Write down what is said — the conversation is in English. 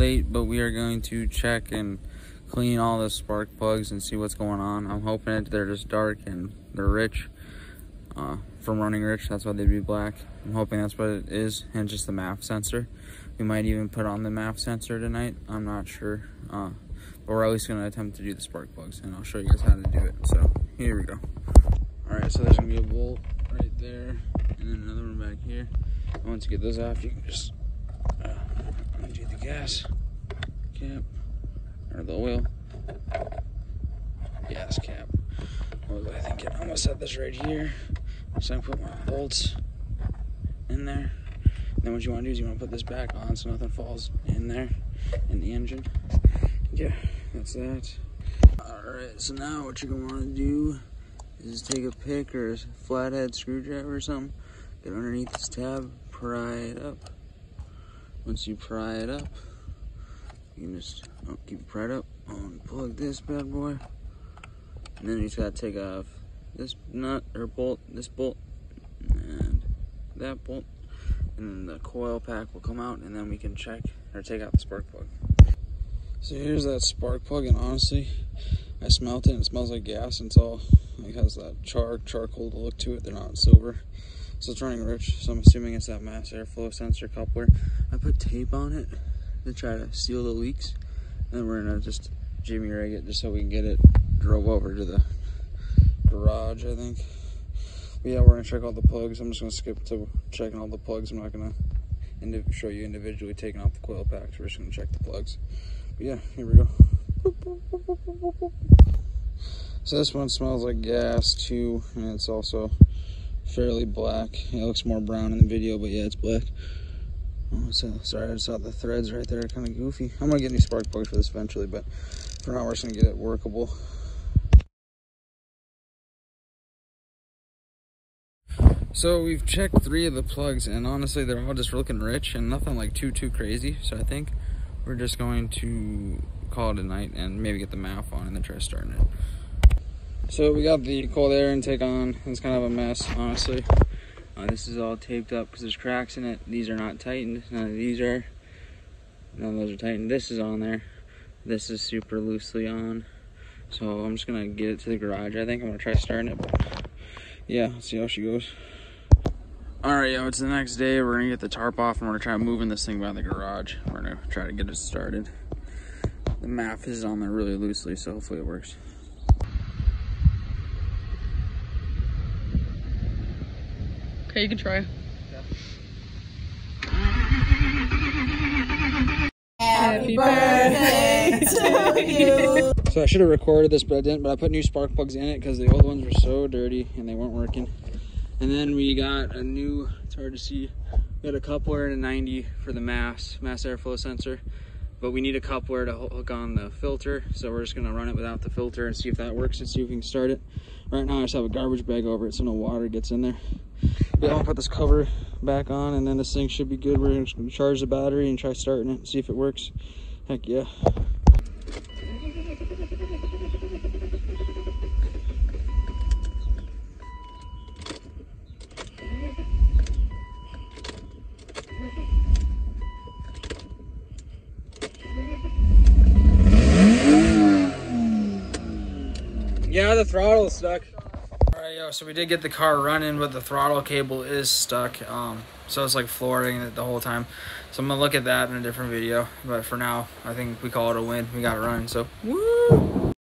late, but we are going to check and clean all the spark plugs and see what's going on. I'm hoping they're just dark and they're rich. From running rich, that's why they'd be black. I'm hoping that's what it is, and just the MAF sensor. We might even put on the MAF sensor tonight. I'm not sure. But we're at least going to attempt to do the spark plugs, and I'll show you guys how to do it. So here we go. Alright, so there's going to be a bolt right there, and then another one back here. And once you get those off, you can just undo the gas cap, or the oil gas cap. Well, I think I'm going to set this right here. So I put my bolts in there. And then what you want to do is you want to put this back on so nothing falls in there in the engine. Yeah, that's that. Alright, so now what you're going to want to do is take a pick or a flathead screwdriver or something, get underneath this tab, pry it up. Once you pry it up, you can just keep it pried up, unplug this bad boy, and then you just got to take off this nut or bolt, this bolt, and that bolt, and then the coil pack will come out, and then we can check or take out the spark plug. So here's that spark plug, and honestly, I smelled it, and it smells like gas, and it's all, it has that charcoal look to it. They're not silver, so it's running rich, so I'm assuming it's that mass airflow sensor coupler. I put tape on it to try to seal the leaks, and then we're gonna just jimmy rig it just so we can get it drove over to the garage, I think. But yeah, we're gonna check all the plugs. I'm just gonna skip to checking all the plugs. I'm not gonna show you individually taking off the coil packs. We're just gonna check the plugs. But yeah, here we go. So this one smells like gas too, and it's also fairly black. It looks more brown in the video, but yeah, it's black. Oh, so sorry, I just saw the threads right there, kind of goofy. I'm gonna get new spark plugs for this eventually, but for now we're just gonna get it workable. So we've checked 3 of the plugs, and honestly they're all just looking rich and nothing like too crazy. So I think we're just going to call it a night and maybe get the MAF on and then try starting it. So we got the cold air intake on. It's kind of a mess, honestly. This is all taped up because there's cracks in it. These are not tightened. None of these are. None of those are tightened. This is on there. This is super loosely on. So I'm just gonna get it to the garage. I think I'm gonna try starting it. But yeah, let's see how she goes. Alright, yo, it's the next day. We're gonna get the tarp off and we're gonna try moving this thing by the garage. We're gonna try to get it started. The MAF is on there really loosely, so hopefully it works. Okay, you can try. Happy birthday to you. So I should have recorded this, but I didn't. But I put new spark plugs in it because the old ones were so dirty and they weren't working. And then we got a new, it's hard to see, we had a coupler and a 90 for the mass airflow sensor. But we need a coupler to hook on the filter, so we're just gonna run it without the filter and see if that works and see if we can start it. Right now I just have a garbage bag over it so no water gets in there. Yeah, I'll put this cover back on and then this thing should be good. We're gonna charge the battery and try starting it and see if it works. Heck yeah. Yeah, the throttle is stuck. Alright, yo, so we did get the car running, but the throttle cable is stuck. So it's like flooring it the whole time. So I'm gonna look at that in a different video. But for now, I think we call it a win. We got it running, so woo!